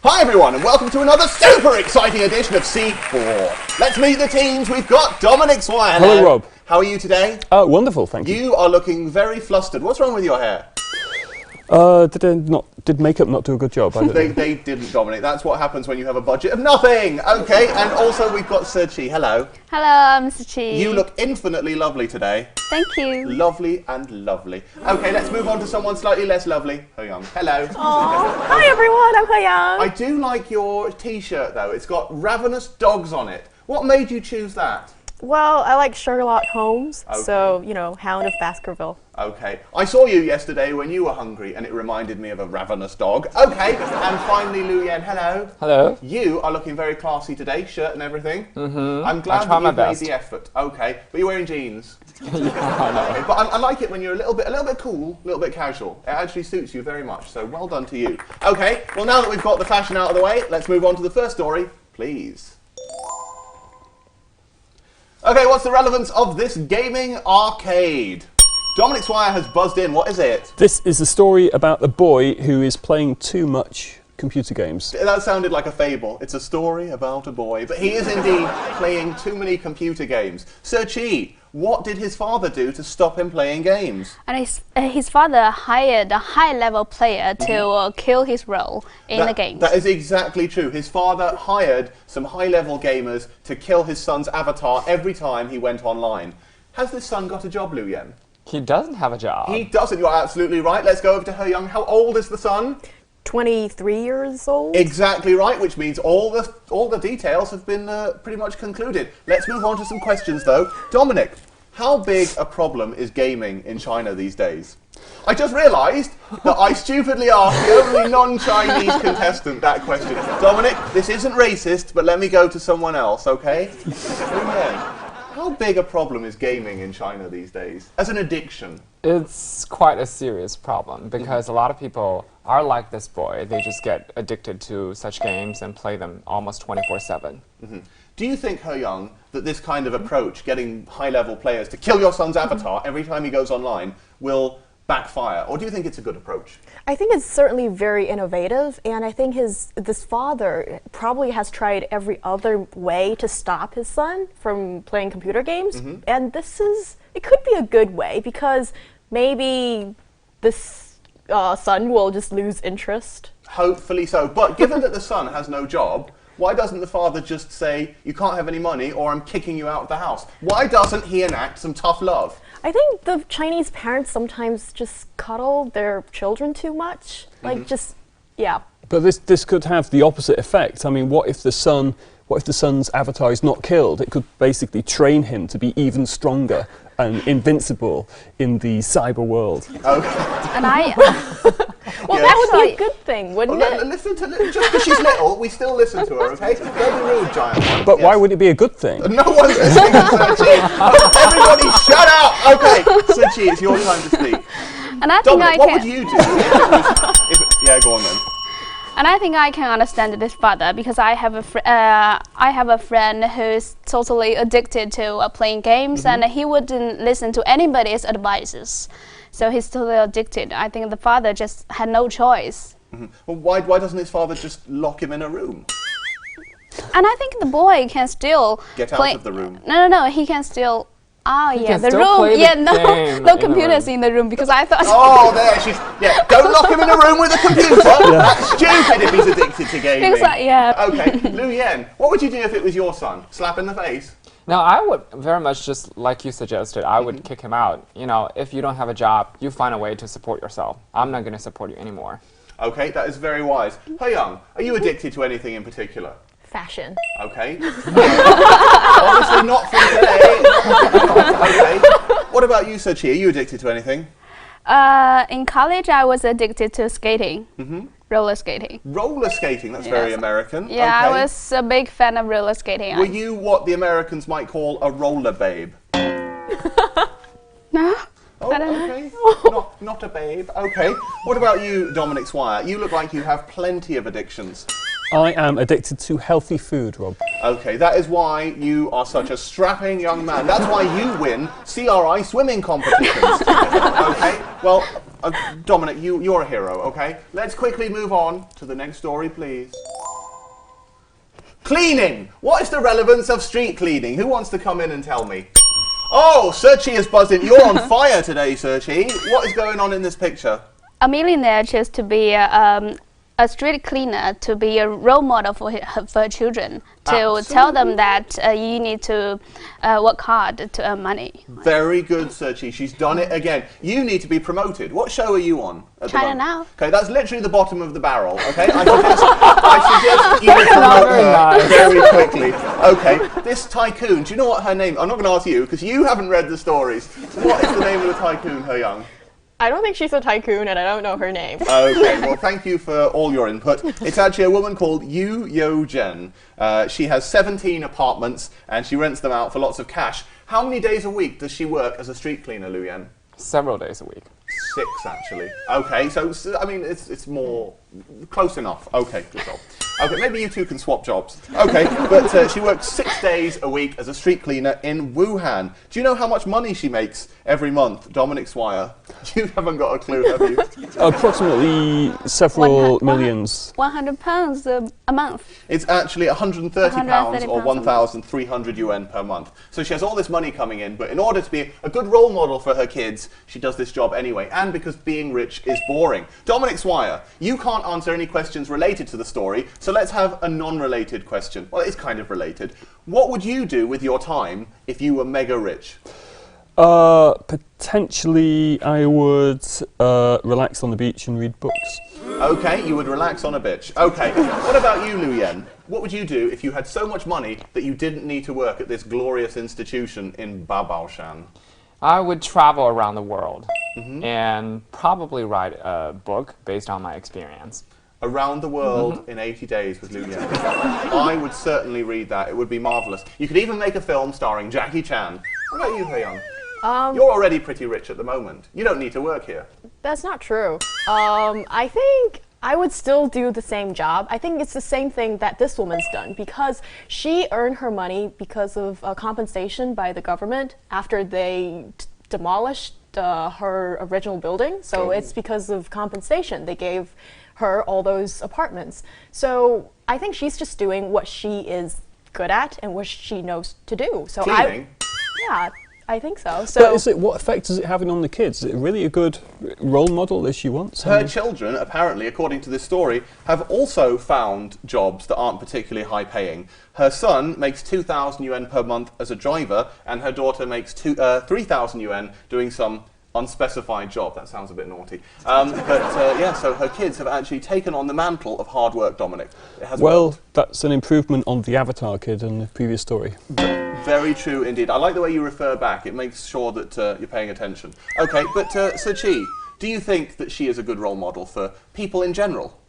Hi everyone, and welcome to another super exciting edition of C4. Let's meet the teams. We've got Dominic Swire. Hello, Rob. How are you today? Wonderful, thank you. You are looking very flustered. What's wrong with your hair? Did makeup not do a good job? I don't know. They didn't, Dominic. That's what happens when you have a budget of nothing. Okay, and also we've got c4e45. Hello. Hello, Mr. Chi. You look infinitely lovely today. Thank you. Lovely and lovely. Okay, let's move on to someone slightly less lovely. Young. Hello. Hi everyone, I'm Young. I do like your t-shirt though. It's got ravenous dogs on it. What made you choose that? Well, I like Sherlock Holmes, Okay. so, you know, Hound of Baskerville. Okay. I saw you yesterday when you were hungry and it reminded me of a ravenous dog. Okay. And finally, Lu Yan, hello. Hello. You are looking very classy today, shirt and everything. Mm-hmm. I'm glad try that my you've made best. the effort. Okay. But you're wearing jeans. Yeah, I know. Okay. But I like it when you're a little bit cool, a little bit casual. It actually suits you very much, so well done to you. Okay. Well, now that we've got the fashion out of the way, let's move on to the first story, please. Okay, what's the relevance of this gaming arcade? Dominic Swire has buzzed in. What is it? This is a story about a boy who is playing too much computer games. That sounded like a fable. It's a story about a boy, but he is indeed playing too many computer games. c4e45, what did his father do to stop him playing games? And his father hired a high-level player to kill his role in the game. That is exactly true. His father hired some high-level gamers to kill his son's avatar every time he went online. Has this son got a job, Lu Yan? He doesn't have a job. He doesn't. You're absolutely right. Let's go over to Young. How old is the son? 23 years old? Exactly right, which means all the details have been pretty much concluded. Let's move on to some questions, though. Dominic, how big a problem is gaming in China these days? I just realised that I stupidly asked the only non-Chinese contestant that question. Dominic, this isn't racist, but let me go to someone else, okay? How big a problem is gaming in China these days as an addiction? It's quite a serious problem because a lot of people are like this boy. They just get addicted to such games and play them almost 24/7. Do you think, Young, that this kind of approach, getting high-level players to kill your son's avatar every time he goes online, will backfire? Or do you think it's a good approach? I think it's certainly very innovative, and I think this father probably has tried every other way to stop his son from playing computer games, and it could be a good way because maybe this son will just lose interest. Hopefully so. But given that the son has no job, why doesn't the father just say, you can't have any money or I'm kicking you out of the house? Why doesn't he enact some tough love? I think the Chinese parents sometimes just cuddle their children too much. Like yeah. But this could have the opposite effect. I mean, what if the son's avatar is not killed? It could basically train him to be even stronger and invincible in the cyber world. Okay. And Well, that would be a good thing, wouldn't it? Listen to just because she's little, we still listen to her, okay? Don't be rude, giant one. But why would it be a good thing? No one's listening to c4e45. Everybody shut up! Okay, c4e45, it's your time to speak. And I think Dominic, what would you do? Yeah, go on then. And I think I can understand this father because I have a friend who's totally addicted to playing games, and he wouldn't listen to anybody's advices. So he's totally addicted. I think the father just had no choice. Well, why doesn't his father just lock him in a room? And I think the boy can still Get play. out of the room. No, he can still. Oh He yeah, can the still room. play the Yeah, game no in the computers room. in the room because I thought. Oh, there, don't lock him in a room with a computer. That's stupid if he's addicted to gaming. Because Okay, Lu Yan, what would you do if it was your son? Slap in the face? Now, I would very much just like you suggested, I would kick him out. You know, if you don't have a job, you find a way to support yourself. I'm not going to support you anymore. Okay, that is very wise. Young, are you addicted to anything in particular? Fashion. Okay. Obviously not from today. Okay. What about you, c4e45? Are you addicted to anything? In college, I was addicted to skating. Roller skating. Roller skating, that's very American. Yeah, okay. I was a big fan of roller skating. Were you what the Americans might call a roller babe? No? Oh, I don't know. okay. Not a babe. Okay. What about you, Dominic Swire? You look like you have plenty of addictions. I am addicted to healthy food, Rob. Okay, that is why you are such a strapping young man. That's why you win CRI swimming competitions. Okay, well, Dominic, you're a hero, okay? Let's quickly move on to the next story, please. Cleaning. What is the relevance of street cleaning? Who wants to come in and tell me? Oh, c4e is buzzing. You're on fire today, c4e. What is going on in this picture? A millionaire chose to be a street cleaner, to be a role model for for children, to tell them that you need to work hard to earn money. Very good, c4e. She's done it again. You need to be promoted. What show are you on? At the China moment? Now. Okay, that's literally the bottom of the barrel. Okay, I suggest you promote Very her nice. very quickly. Okay, this tycoon. Do you know what her name? I'm not going to ask you because you haven't read the stories. What is the name of the tycoon, He Young? I don't think she's a tycoon, and I don't know her name. Okay, well, thank you for all your input. It's actually a woman called Yu Yo-jen. She has 17 apartments, and she rents them out for lots of cash. How many days a week does she work as a street cleaner, Lu Yan? Several days a week. 6, actually. Okay, so I mean, it's more close enough. Okay, good job. Okay, maybe you two can swap jobs. Okay, but she works 6 days a week as a street cleaner in Wuhan. Do you know how much money she makes every month, Dominic Swire? You haven't got a clue, have you? Approximately several millions. £100 a month. It's actually £130 or £130 1,300 yuan per month. So she has all this money coming in, but in order to be a good role model for her kids, she does this job anyway, and because being rich is boring. Dominic Swire, you can't answer any questions related to the story, so let's have a non-related question. Well, it's kind of related. What would you do with your time if you were mega rich? Potentially, I would relax on the beach and read books. Okay, you would relax on a beach. Okay, what about you, Lu Yan? What would you do if you had so much money that you didn't need to work at this glorious institution in Babaoshan? I would travel around the world and probably write a book based on my experience. Around the World in 80 Days with Lu Yan. I would certainly read that. It would be marvellous. You could even make a film starring Jackie Chan. What about you, He Young? You're already pretty rich at the moment. You don't need to work here. That's not true. I think I would still do the same job. I think it's the same thing that this woman's done because she earned her money because of compensation by the government after they demolished her original building. So it's because of compensation. They gave her all those apartments. So I think she's just doing what she is good at and what she knows to do. So Cleaning? Yeah, I think so. But what effect is it having on the kids? Is it really a good role model as she wants? Her children, apparently, according to this story, have also found jobs that aren't particularly high paying. Her son makes 2,000 yuan per month as a driver, and her daughter makes 3,000 yuan doing some unspecified job. That sounds a bit naughty. Yeah, so her kids have actually taken on the mantle of hard work, Dominic. It has worked. That's an improvement on the Avatar kid in the previous story. Very true indeed. I like the way you refer back. It makes sure that you're paying attention. Okay, but c4e, do you think that she is a good role model for people in general?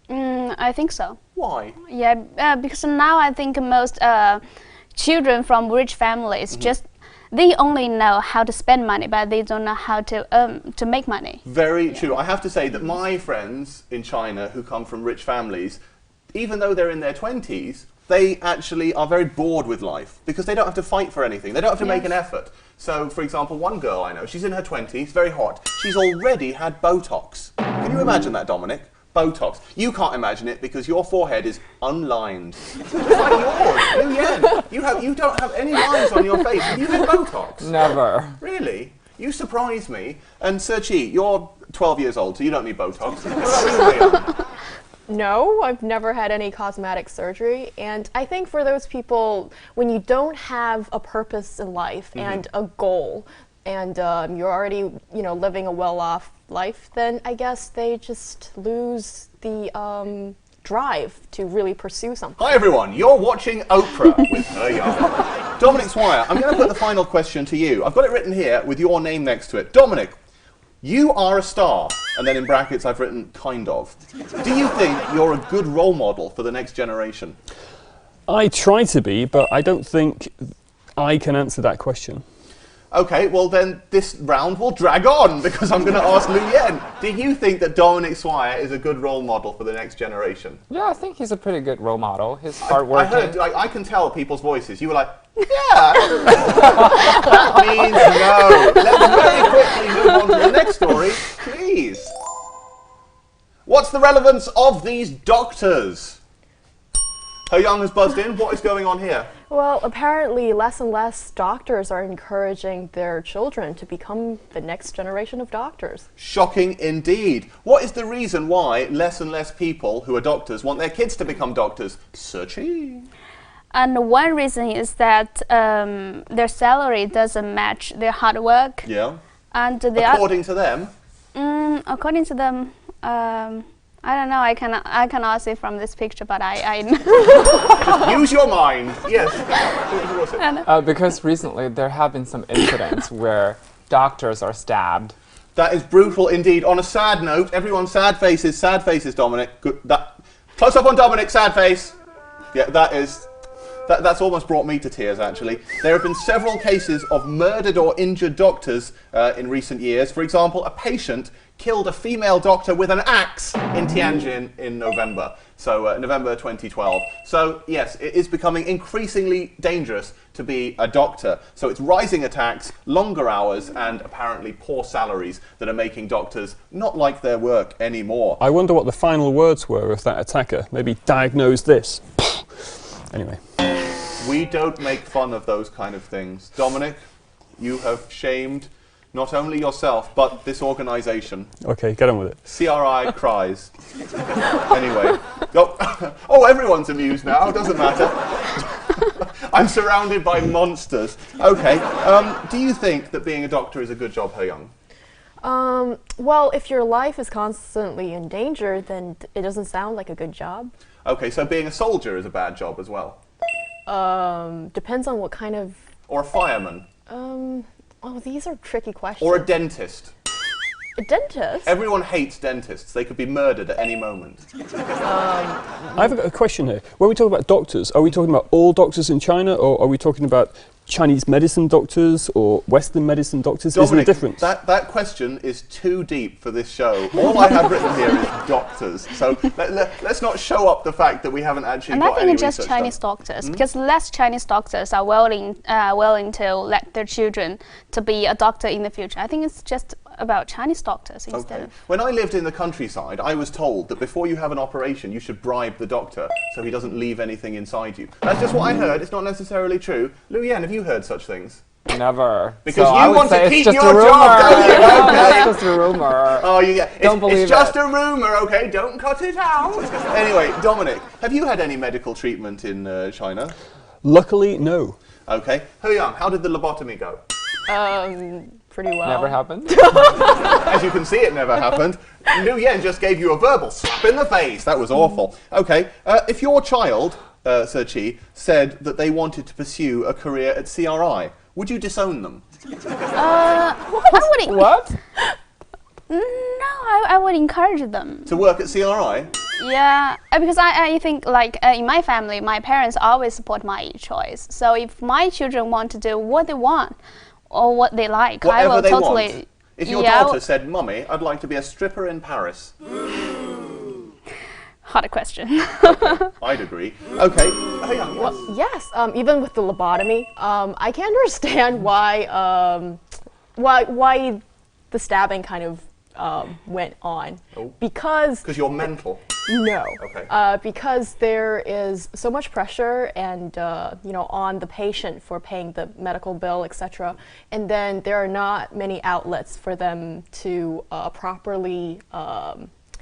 I think so. Why? Yeah, because now I think most children from rich families they only know how to spend money, but they don't know how to make money. Very true. I have to say that my friends in China who come from rich families, even though they're in their 20s, they actually are very bored with life because they don't have to fight for anything. They don't have to make an effort. So, for example, one girl I know, she's in her 20s, very hot. She's already had Botox. Can you imagine that, Dominic? Botox. You can't imagine it because your forehead is unlined. Just like yours, Lu Yan. You don't have any lines on your face. Have you had Botox? Never. Really? You surprise me. And c4e, you're 12 years old, so you don't need Botox. What about you, Leon? No, I've never had any cosmetic surgery. And I think for those people, when you don't have a purpose in life and a goal, and you're already, living a well-off life, then I guess they just lose the drive to really pursue something. Hi everyone, you're watching Oprah with He Young. Dominic Swire, I'm going to put the final question to you. I've got it written here with your name next to it. Dominic, you are a star, and then in brackets I've written kind of. Do you think you're a good role model for the next generation? I try to be, but I don't think I can answer that question. Okay, well then this round will drag on because I'm going to ask Lu Yan. Do you think that Dominic Swire is a good role model for the next generation? Yeah, I think he's a pretty good role model. He's hardworking. I heard, I can tell people's voices. You were like, yeah. That means no. Let's very quickly move on to the next story, please. What's the relevance of these doctors? Ho Young has buzzed in. What is going on here? Well, apparently less and less doctors are encouraging their children to become the next generation of doctors. Shocking indeed. What is the reason why less and less people who are doctors want their kids to become doctors? Searchy. And one reason is that their salary doesn't match their hard work. Yeah. And According to them. according to them, I don't know. I cannot see from this picture, but I Use your mind. Yes. Who was it? Because recently there have been some incidents where doctors are stabbed. That is brutal indeed. On a sad note, everyone, sad faces, Dominic. Good. Close up on Dominic, sad face. Yeah, that's almost brought me to tears, actually. There have been several cases of murdered or injured doctors in recent years. For example, a patient killed a female doctor with an axe in Tianjin in November. So, November 2012. So, yes, it is becoming increasingly dangerous to be a doctor. So it's rising attacks, longer hours, and apparently poor salaries that are making doctors not like their work anymore. I wonder what the final words were of that attacker. Maybe diagnose this. Anyway. We don't make fun of those kind of things. Dominic, you have shamed not only yourself, but this organisation. Okay, get on with it. CRI cries. Anyway. Oh, everyone's amused now, doesn't matter. I'm surrounded by monsters. Okay, do you think that being a doctor is a good job, Ho Young? Well, if your life is constantly in danger, then it doesn't sound like a good job. Okay, so being a soldier is a bad job as well? Depends on what kind of... Or a fireman? Oh, these are tricky questions. Or a dentist? A dentist? Everyone hates dentists. They could be murdered at any moment. I have a question here. When we talk about doctors, are we talking about all doctors in China, or are we talking about Chinese medicine doctors or Western medicine doctors? Dominic, is there a difference? That question is too deep for this show. All I have written here is doctors. So let's not show up the fact that we haven't actually And got I think any it's just research Chinese done. doctors, because less Chinese doctors are willing to let their children to be a doctor in the future. I think it's just about Chinese doctors instead Okay. of... When I lived in the countryside, I was told that before you have an operation, you should bribe the doctor so he doesn't leave anything inside you. That's just what I heard. It's not necessarily true. Lu Yan, have you heard such things? Never. Because so you I would want to say keep it's just your a rumor. job, don't you? No, Okay. it's just a rumor. Oh, yeah. Don't believe it's just it. a rumour, okay? Don't cut it out. Anyway, Dominic, have you had any medical treatment in China? Luckily, no. Okay. Ho Young, how did the lobotomy go? Pretty well. Never happened. As you can see, it never happened. Lu Yan just gave you a verbal slap in the face. That was awful. Okay. If your child, Sir Chi, said that they wanted to pursue a career at CRI, would you disown them? I would What? No, I would encourage them. To work at CRI? Yeah, because I think like in my family, my parents always support my choice. So if my children want to do what they want or what they like, I Whatever will they totally. want. If your Yeah, daughter said, "Mummy, I'd like to be a stripper in Paris," hard question. I'd agree. Okay. Ho Young, yes. Yes, even with the lobotomy, I can understand why the stabbing kind of went on. Oh. Because Because you're mental. no, Okay. because there is so much pressure and on the patient for paying the medical bill, etc. And then there are not many outlets for them to properly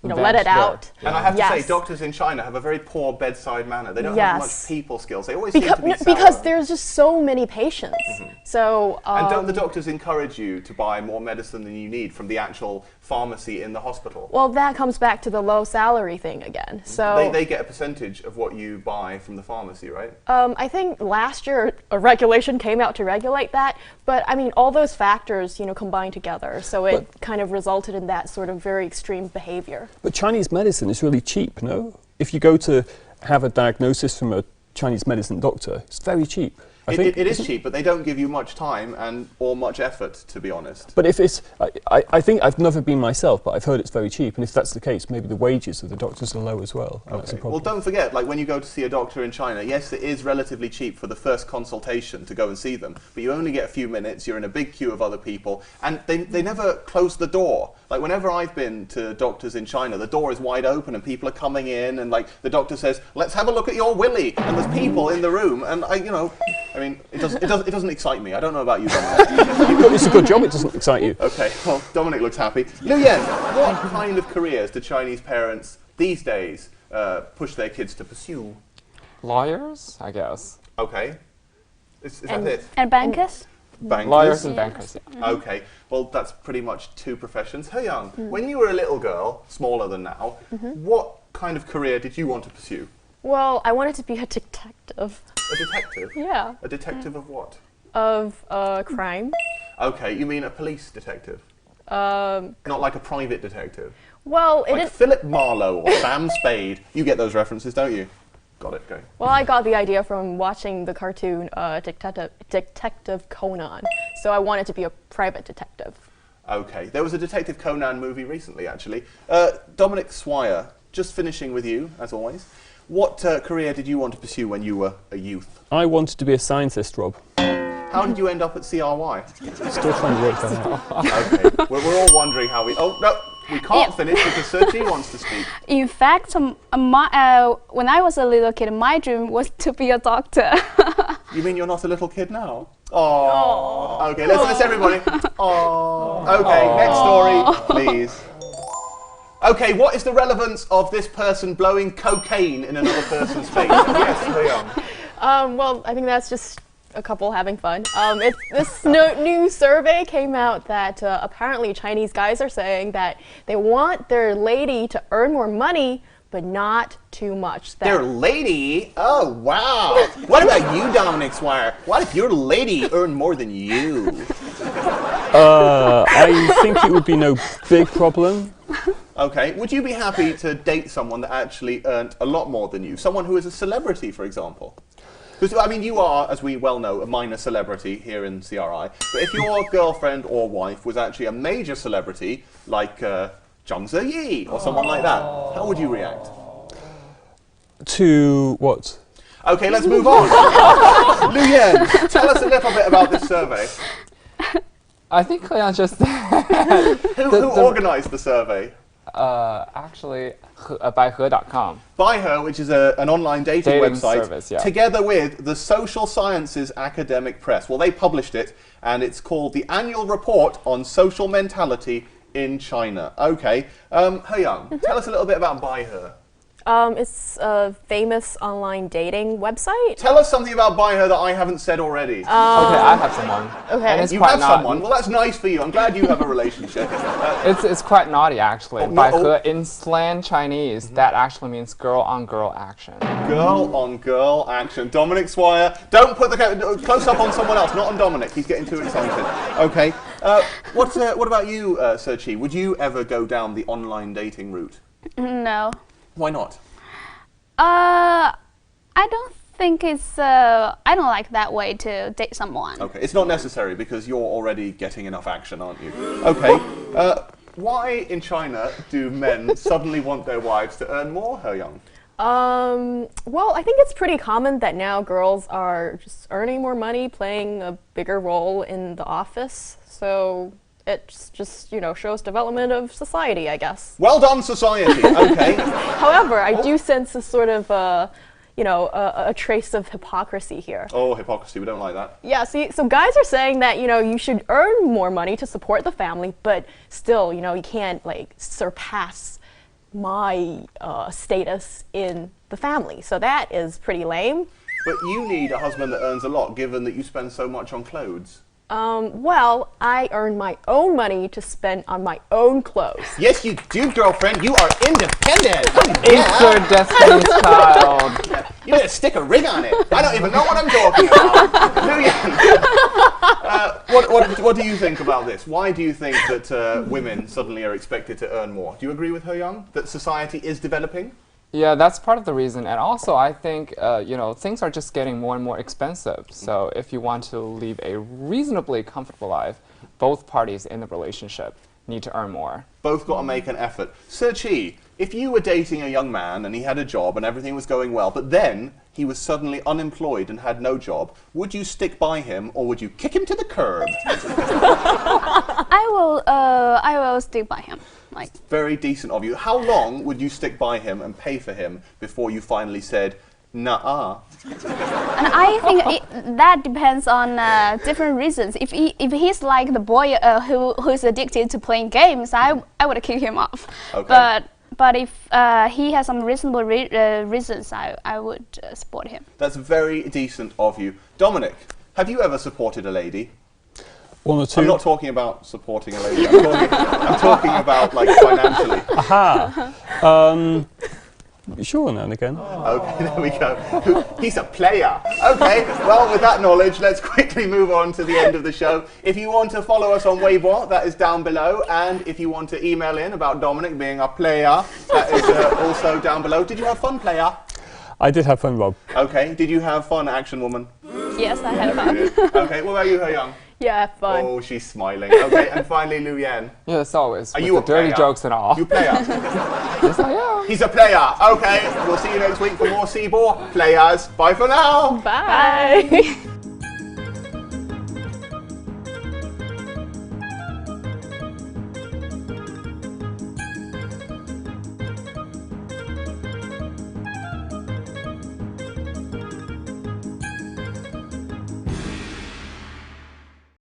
let it Vent, out. And I have to say, Yes. doctors in China have a very poor bedside manner. They don't have much Yes. people skills. They always seem to be sour. Because there's just so many patients. So And don't the doctors encourage you to buy more medicine than you need from the actual pharmacy in the hospital? well, that comes back to the low salary thing again. So They get a percentage of what you buy from the pharmacy, right? I think last year a regulation came out to regulate that, but I mean all those factors, combined together, so it kind of resulted in that sort of very extreme behavior. But Chinese medicine is really cheap, no? If you go to have a diagnosis from a Chinese medicine doctor, it's very cheap. It is cheap, but they don't give you much time or much effort, to be honest. But if it's, I think I've never been myself, but I've heard it's very cheap. And if that's the case, maybe the wages of the doctors are low as well. And that's a problem. Well, don't forget, like when you go to see a doctor in China, yes, it is relatively cheap for the first consultation to go and see them, but you only get a few minutes. You're in a big queue of other people, and they never close the door. Like whenever I've been to doctors in China, the door is wide open and people are coming in, and like the doctor says, "Let's have a look at your willy," and there's people in the room, and I mean, it doesn't excite me. I don't know about you, Dominic. It's a good job it doesn't excite you. Okay, well, Dominic looks happy. Liu Yan, what kind of careers do Chinese parents these days push their kids to pursue? Lawyers, I guess. Okay. Is that it? And bankers? Bankers? Lawyers and bankers, yeah. Okay, well, that's pretty much two professions. He Young, when you were a little girl, smaller than now, what kind of career did you want to pursue? Well, I wanted to be a detective. A detective? Yeah. A detective of what? Of crime. Okay, you mean a police detective? Um, Not like a private detective? well, it Like is. Philip Marlowe or Sam Spade. You get those references, don't you? Got it, go. Well, I got the idea from watching the cartoon Detective Conan. So I wanted to be a private detective. Okay, there was a Detective Conan movie recently, actually. Dominic Swire, just finishing with you, as always. What career did you want to pursue when you were a youth? I wanted to be a scientist, Rob. How did you end up at CRY? Still trying to work that out. Okay, we're all wondering how we... Oh, no, we can't finish because c4e wants to speak. In fact, when I was a little kid, my dream was to be a doctor. You mean you're not a little kid now? Oh. Okay, let's everybody. Oh. Okay, next story, please. Okay, what is the relevance of this person blowing cocaine in another person's face? Yes, Leon. Well, I think that's just a couple having fun. This new survey came out that apparently Chinese guys are saying that they want their lady to earn more money, but not too much. Their lady? Oh, wow. What about you, Dominic Swire? What if your lady earned more than you? I think it would be no big problem. Okay, would you be happy to date someone that actually earned a lot more than you? Someone who is a celebrity, for example? Because, I mean, you are, as we well know, a minor celebrity here in CRI. But if your girlfriend or wife was actually a major celebrity, like Zhang Ziyi or someone like that, how would you react? To what? Okay, let's move on. Liu Yan, tell us a little bit about this survey. I think Leon just Who organised the survey? actually by he.com. By Her, which is an online dating website, service, yeah. together with the Social Sciences Academic Press. Well, they published it, and it's called the Annual Report on Social Mentality in China. Okay, He Young, tell us a little bit about By Her. It's a famous online dating website. Tell us something about By Her that I haven't said already. Okay, I have someone. Okay. And it's You quite have naughty. someone? Well, that's nice for you. I'm glad you have a relationship. It's quite naughty, actually. Oh, By no. he, in slang Chinese, that actually means girl-on-girl action. Girl-on-girl action. Dominic Swire, don't put the close up on someone else, not on Dominic. He's getting too excited. Okay. What about you, c4e? Would you ever go down the online dating route? No. Why not? I don't think it's. I don't like that way to date someone. Okay, it's not necessary because you're already getting enough action, aren't you? Okay. Why in China do men suddenly want their wives to earn more, He Young? Well, I think it's pretty common that now girls are just earning more money, playing a bigger role in the office. So it just, shows development of society, I guess. Well done, society. Okay. However, I do sense a sort of, a trace of hypocrisy here. Oh, hypocrisy. We don't like that. Yeah, so guys are saying that, you should earn more money to support the family, but still, you can't, surpass my status in the family. So that is pretty lame. But you need a husband that earns a lot, given that you spend so much on clothes. Well, I earn my own money to spend on my own clothes. Yes, you do, girlfriend. You are independent. It's your destiny's child. You better stick a ring on it. I don't even know what I'm talking about. What do you think about this? Why do you think that women suddenly are expected to earn more? Do you agree with He Young that society is developing? Yeah, that's part of the reason. And also, I think, you know, things are just getting more and more expensive. So if you want to live a reasonably comfortable life, both parties in the relationship need to earn more. Both got to make an effort. c4e, if you were dating a young man and he had a job and everything was going well, but then he was suddenly unemployed and had no job, would you stick by him or would you kick him to the curb? I will stick by him. Like, Very decent of you. How long would you stick by him and pay for him before you finally said, nah? and I think that depends on different reasons. If he's like the boy who's addicted to playing games, I would kick him off. Okay. But if he has some reasonable reasons, I would support him. That's very decent of you. Dominic, have you ever supported a lady? One or two. I'm not talking about supporting a lady. I'm talking about like financially. Aha. Sure, now and again. Okay, there we go. He's a player. Okay, well, with that knowledge, let's quickly move on to the end of the show. If you want to follow us on Weibo, that is down below. And if you want to email in about Dominic being a player, that is also down below. Did you have fun, player? I did have fun, Rob. Okay, did you have fun, Action Woman? Yes, I had fun. Okay, what about you, He Young? Yeah, fun. Oh, she's smiling. Okay, and finally, Lu Yan. Yes, always. Are with you the a dirty player? jokes and all. You player? Yes, I am. He's a player. Okay, we'll see you next week for more c4e45 players. Bye for now. Bye.